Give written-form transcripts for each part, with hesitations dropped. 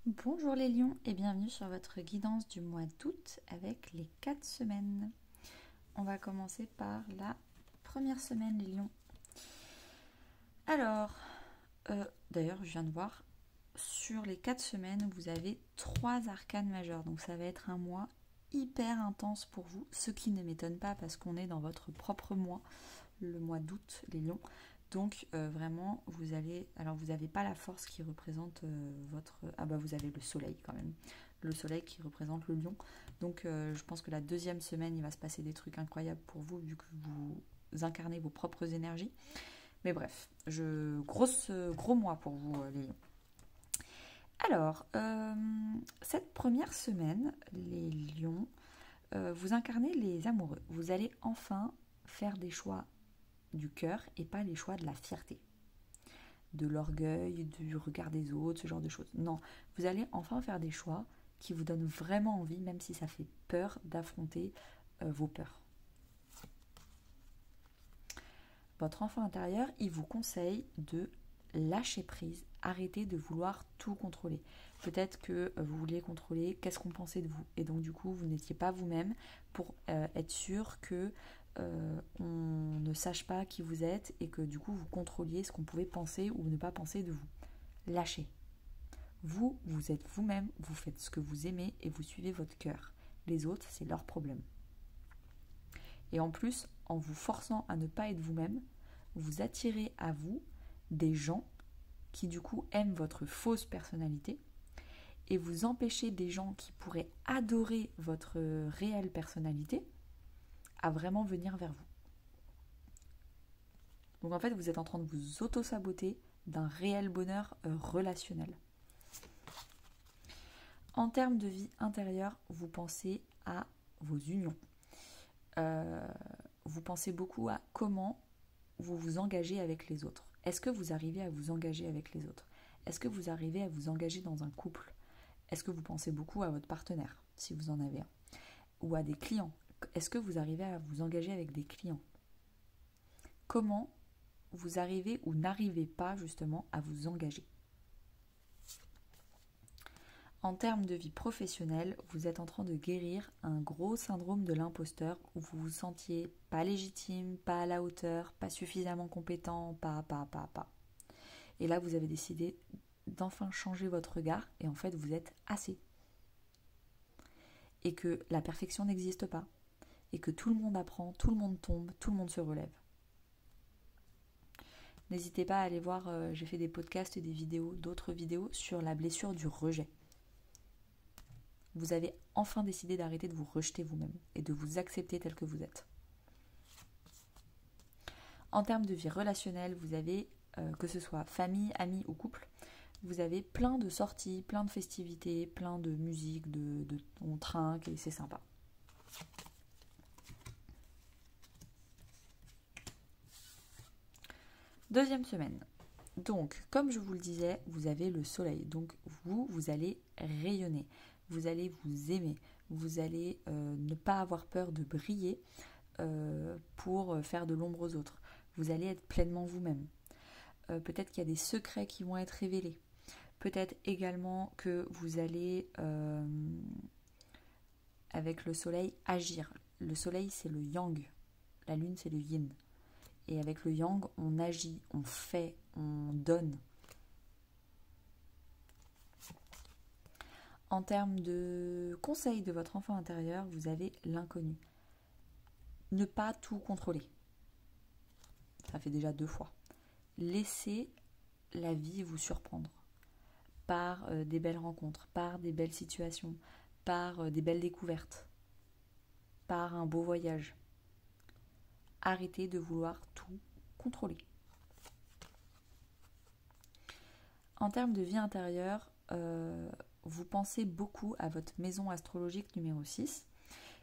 Bonjour les lions et bienvenue sur votre guidance du mois d'août avec les 4 semaines. On va commencer par la première semaine les lions. Alors, d'ailleurs je viens de voir, sur les 4 semaines vous avez 3 arcanes majeures. Donc ça va être un mois hyper intense pour vous, ce qui ne m'étonne pas parce qu'on est dans votre propre mois, le mois d'août les lions. Donc vraiment, vous allez... Alors vous n'avez pas la force qui représente votre... Ah bah vous avez le soleil quand même. Le soleil qui représente le lion. Donc je pense que la deuxième semaine, il va se passer des trucs incroyables pour vous, vu que vous incarnez vos propres énergies. Mais bref, gros mois pour vous les lions. Alors, cette première semaine, les lions, vous incarnez les amoureux. Vous allez enfin faire des choix du cœur et pas les choix de la fierté, de l'orgueil, du regard des autres, ce genre de choses. Non, vous allez enfin faire des choix qui vous donnent vraiment envie, même si ça fait peur d'affronter vos peurs. Votre enfant intérieur, il vous conseille de lâcher prise, arrêter de vouloir tout contrôler. Peut-être que vous vouliez contrôler qu'est-ce qu'on pensait de vous, et donc du coup vous n'étiez pas vous-même pour être sûr que on ne sache pas qui vous êtes et que du coup vous contrôliez ce qu'on pouvait penser ou ne pas penser de vous. Lâchez. Vous, vous êtes vous-même, vous faites ce que vous aimez et vous suivez votre cœur. Les autres, c'est leur problème. Et en plus, en vous forçant à ne pas être vous-même, vous attirez à vous des gens qui du coup aiment votre fausse personnalité et vous empêchez des gens qui pourraient adorer votre réelle personnalité à vraiment venir vers vous. Donc en fait, vous êtes en train de vous auto-saboter d'un réel bonheur relationnel. En termes de vie intérieure, vous pensez à vos unions. Vous pensez beaucoup à comment vous vous engagez avec les autres. Est-ce que vous arrivez à vous engager avec les autres? Est-ce que vous arrivez à vous engager dans un couple? Est-ce que vous pensez beaucoup à votre partenaire, si vous en avez un? Ou à des clients? Est-ce que vous arrivez à vous engager avec des clients? Comment vous arrivez ou n'arrivez pas justement à vous engager? En termes de vie professionnelle, vous êtes en train de guérir un gros syndrome de l'imposteur où vous vous sentiez pas légitime, pas à la hauteur, pas suffisamment compétent, pas. Et là, vous avez décidé d'enfin changer votre regard et en fait, vous êtes assez. Et que la perfection n'existe pas. Et que tout le monde apprend, tout le monde tombe, tout le monde se relève. N'hésitez pas à aller voir, j'ai fait des podcasts et des vidéos, d'autres vidéos sur la blessure du rejet. Vous avez enfin décidé d'arrêter de vous rejeter vous-même et de vous accepter tel que vous êtes. En termes de vie relationnelle, vous avez, que ce soit famille, amis ou couple, vous avez plein de sorties, plein de festivités, plein de musique, on trinque et c'est sympa. Deuxième semaine. Donc, comme je vous le disais, vous avez le soleil. Donc, vous allez rayonner. Vous allez vous aimer. Vous allez ne pas avoir peur de briller pour faire de l'ombre aux autres. Vous allez être pleinement vous-même. Peut-être qu'il y a des secrets qui vont être révélés. Peut-être également que vous allez, avec le soleil, agir. Le soleil, c'est le yang. La lune, c'est le yin. Et avec le yang, on agit, on fait, on donne. En termes de conseils de votre enfant intérieur, vous avez l'inconnu. Ne pas tout contrôler. Ça fait déjà 2 fois. Laissez la vie vous surprendre par des belles rencontres, par des belles situations, par des belles découvertes, par un beau voyage. Arrêtez de vouloir tout contrôler. En termes de vie intérieure, vous pensez beaucoup à votre maison astrologique numéro 6,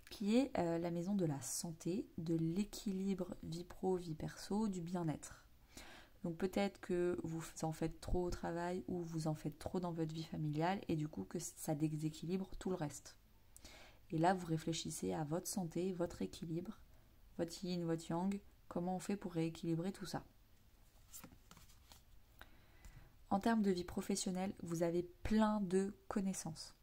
qui est la maison de la santé, de l'équilibre vie pro, vie perso, du bien-être. Donc peut-être que vous en faites trop au travail ou vous en faites trop dans votre vie familiale et du coup que ça déséquilibre tout le reste. Et là, vous réfléchissez à votre santé, votre équilibre, votre yin, votre yang, comment on fait pour rééquilibrer tout ça. En termes de vie professionnelle, vous avez plein de connaissances.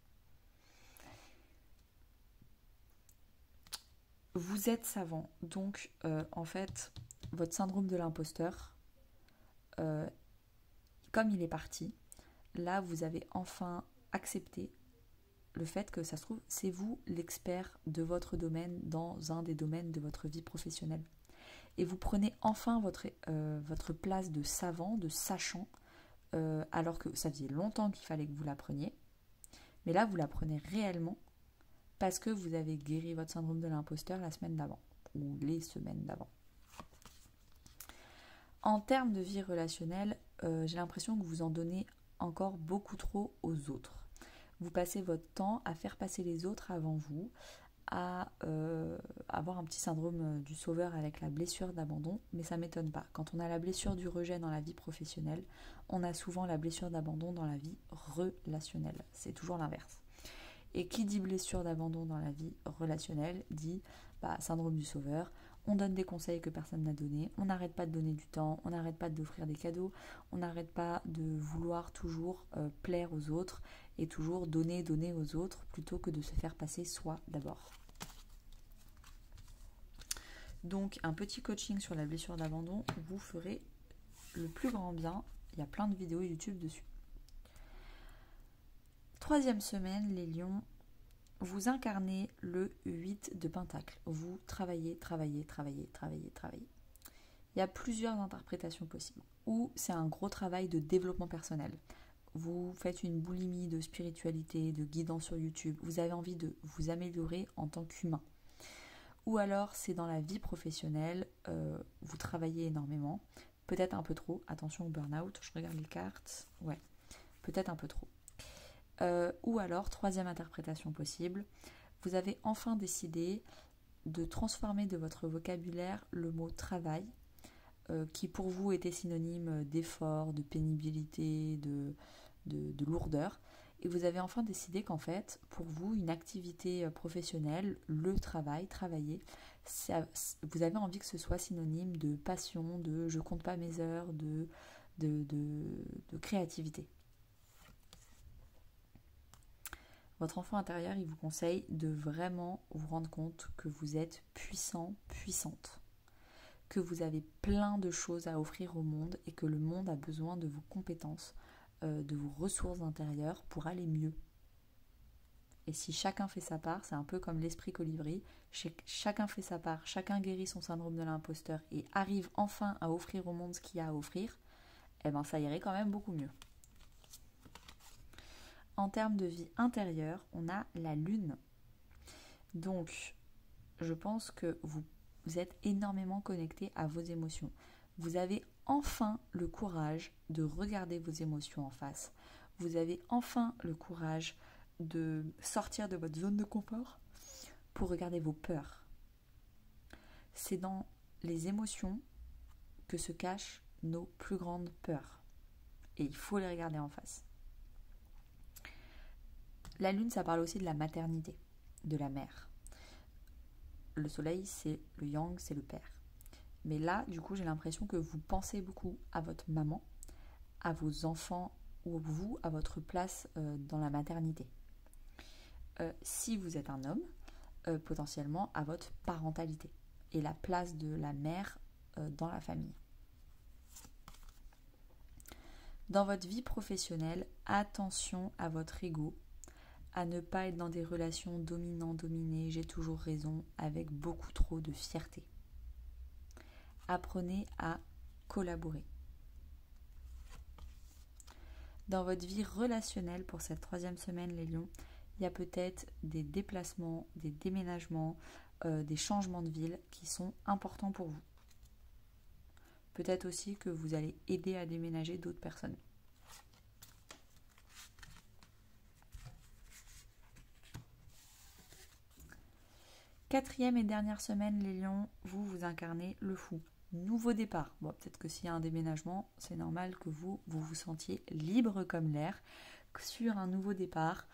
Vous êtes savant, donc en fait, votre syndrome de l'imposteur, comme il est parti, là vous avez enfin accepté le fait que ça se trouve, c'est vous l'expert de votre domaine dans un des domaines de votre vie professionnelle. Et vous prenez enfin votre place de savant, de sachant, alors que ça faisait longtemps qu'il fallait que vous la preniez. Mais là, vous la prenez réellement parce que vous avez guéri votre syndrome de l'imposteur la semaine d'avant, ou les semaines d'avant. En termes de vie relationnelle, j'ai l'impression que vous en donnez encore beaucoup trop aux autres. Vous passez votre temps à faire passer les autres avant vous, à avoir un petit syndrome du sauveur avec la blessure d'abandon, mais ça ne m'étonne pas. Quand on a la blessure du rejet dans la vie professionnelle, on a souvent la blessure d'abandon dans la vie relationnelle. C'est toujours l'inverse. Et qui dit blessure d'abandon dans la vie relationnelle dit syndrome du sauveur. On donne des conseils que personne n'a donné, on n'arrête pas de donner du temps, on n'arrête pas d'offrir des cadeaux, on n'arrête pas de vouloir toujours plaire aux autres et toujours donner aux autres plutôt que de se faire passer soi d'abord. Donc un petit coaching sur la blessure d'abandon vous ferez le plus grand bien. Il y a plein de vidéos YouTube dessus. 3e semaine, les lions, vous incarnez le 8 de Pentacle. Vous travaillez. Il y a plusieurs interprétations possibles. Ou c'est un gros travail de développement personnel. Vous faites une boulimie de spiritualité, de guidance sur YouTube. Vous avez envie de vous améliorer en tant qu'humain. Ou alors c'est dans la vie professionnelle, vous travaillez énormément, peut-être un peu trop, attention au burn-out, je regarde les cartes, ouais, peut-être un peu trop. Ou alors, 3e interprétation possible, vous avez enfin décidé de transformer de votre vocabulaire le mot travail, qui pour vous était synonyme d'effort, de pénibilité, de lourdeur. Et vous avez enfin décidé qu'en fait, pour vous, une activité professionnelle, le travail, travailler, vous avez envie que ce soit synonyme de passion, de je compte pas mes heures, de créativité. Votre enfant intérieur, il vous conseille de vraiment vous rendre compte que vous êtes puissant, puissante, que vous avez plein de choses à offrir au monde et que le monde a besoin de vos compétences, de vos ressources intérieures pour aller mieux. Et si chacun fait sa part, c'est un peu comme l'esprit colibri, chacun fait sa part, chacun guérit son syndrome de l'imposteur et arrive enfin à offrir au monde ce qu'il y a à offrir, eh ben ça irait quand même beaucoup mieux. En termes de vie intérieure, on a la lune. Donc, je pense que vous êtes énormément connecté à vos émotions. Vous avez enfin le courage de regarder vos émotions en face. Vous avez enfin le courage de sortir de votre zone de confort pour regarder vos peurs. C'est dans les émotions que se cachent nos plus grandes peurs. Et il faut les regarder en face. La lune, ça parle aussi de la maternité, de la mère. Le soleil, c'est le yang, c'est le père. Mais là, du coup, j'ai l'impression que vous pensez beaucoup à votre maman, à vos enfants ou vous, à votre place dans la maternité. Si vous êtes un homme, potentiellement à votre parentalité et la place de la mère dans la famille. Dans votre vie professionnelle, attention à votre ego, à ne pas être dans des relations dominant-dominé, j'ai toujours raison, avec beaucoup trop de fierté. Apprenez à collaborer. Dans votre vie relationnelle pour cette 3e semaine, les lions, il y a peut-être des déplacements, des déménagements, des changements de ville qui sont importants pour vous. Peut-être aussi que vous allez aider à déménager d'autres personnes. Quatrième et dernière semaine, les lions, vous incarnez le fou. Nouveau départ. Bon, peut-être que s'il y a un déménagement, c'est normal que vous vous sentiez libre comme l'air. Sur un nouveau départ,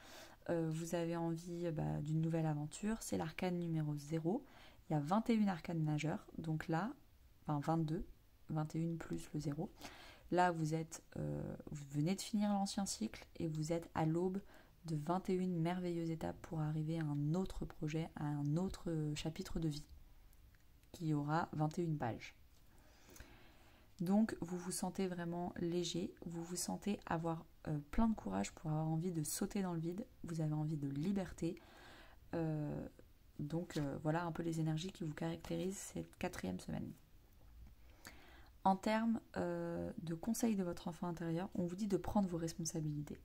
vous avez envie d'une nouvelle aventure. C'est l'arcane numéro 0. Il y a 21 arcanes majeures. Donc là, 22, 21 plus le 0. Là, vous venez de finir l'ancien cycle et vous êtes à l'aube de 21 merveilleuses étapes pour arriver à un autre projet, à un autre chapitre de vie qui aura 21 pages. Donc, vous vous sentez vraiment léger, vous vous sentez avoir plein de courage pour avoir envie de sauter dans le vide, vous avez envie de liberté. Donc, voilà un peu les énergies qui vous caractérisent cette 4e semaine. En termes de conseils de votre enfant intérieur, on vous dit de prendre vos responsabilités.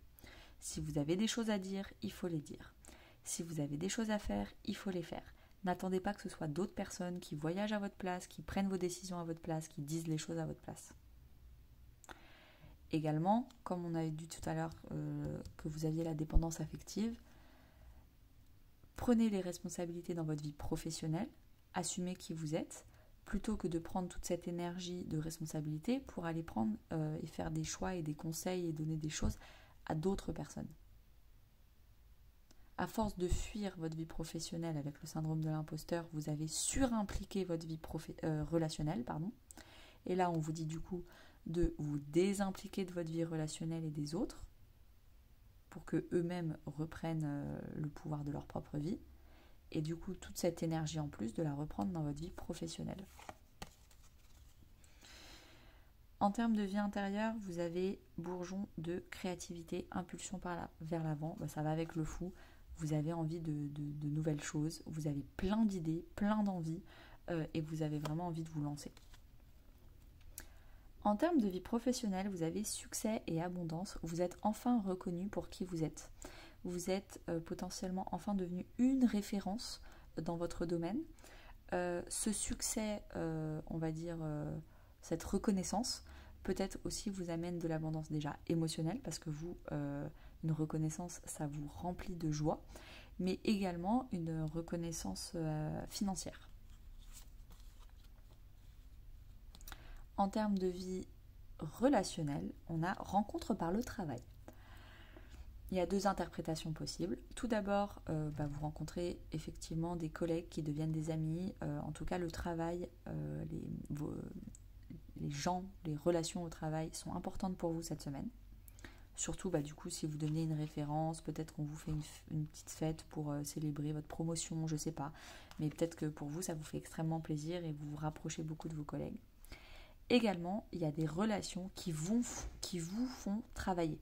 Si vous avez des choses à dire, il faut les dire. Si vous avez des choses à faire, il faut les faire. N'attendez pas que ce soit d'autres personnes qui voyagent à votre place, qui prennent vos décisions à votre place, qui disent les choses à votre place. Également, comme on avait dit tout à l'heure que vous aviez la dépendance affective, prenez les responsabilités dans votre vie professionnelle, assumez qui vous êtes, plutôt que de prendre toute cette énergie de responsabilité pour aller prendre et faire des choix et des conseils et donner des choses à d'autres personnes. À force de fuir votre vie professionnelle avec le syndrome de l'imposteur, vous avez surimpliqué votre vie relationnelle. Et là, on vous dit du coup de vous désimpliquer de votre vie relationnelle et des autres pour que eux-mêmes reprennent le pouvoir de leur propre vie. Et du coup, toute cette énergie en plus, de la reprendre dans votre vie professionnelle. En termes de vie intérieure, vous avez bourgeon de créativité, impulsion vers l'avant. Ça va avec le fou. Vous avez envie de nouvelles choses. Vous avez plein d'idées, plein d'envies. Et vous avez vraiment envie de vous lancer. En termes de vie professionnelle, vous avez succès et abondance. Vous êtes enfin reconnu pour qui vous êtes. Vous êtes potentiellement enfin devenu une référence dans votre domaine. Ce succès, on va dire, cette reconnaissance, peut-être aussi vous amène de l'abondance déjà émotionnelle, parce que vous, une reconnaissance, ça vous remplit de joie, mais également une reconnaissance financière. En termes de vie relationnelle, on a rencontre par le travail. Il y a 2 interprétations possibles. Tout d'abord, vous rencontrez effectivement des collègues qui deviennent des amis. En tout cas, le travail, les gens, les relations au travail sont importantes pour vous cette semaine. Surtout, du coup, si vous devenez une référence, peut-être qu'on vous fait une petite fête pour célébrer votre promotion, je ne sais pas. Mais peut-être que pour vous, ça vous fait extrêmement plaisir et vous vous rapprochez beaucoup de vos collègues. Également, il y a des relations qui vous font travailler.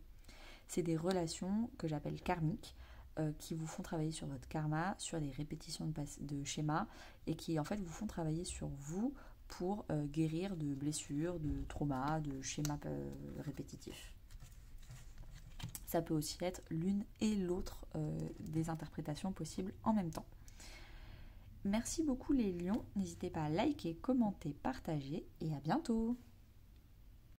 C'est des relations que j'appelle karmiques, qui vous font travailler sur votre karma, sur des répétitions de schémas, et qui en fait vous font travailler sur vous pour guérir de blessures, de traumas, de schémas répétitifs. Ça peut aussi être l'une et l'autre des interprétations possibles en même temps. Merci beaucoup les lions, n'hésitez pas à liker, commenter, partager, et à bientôt.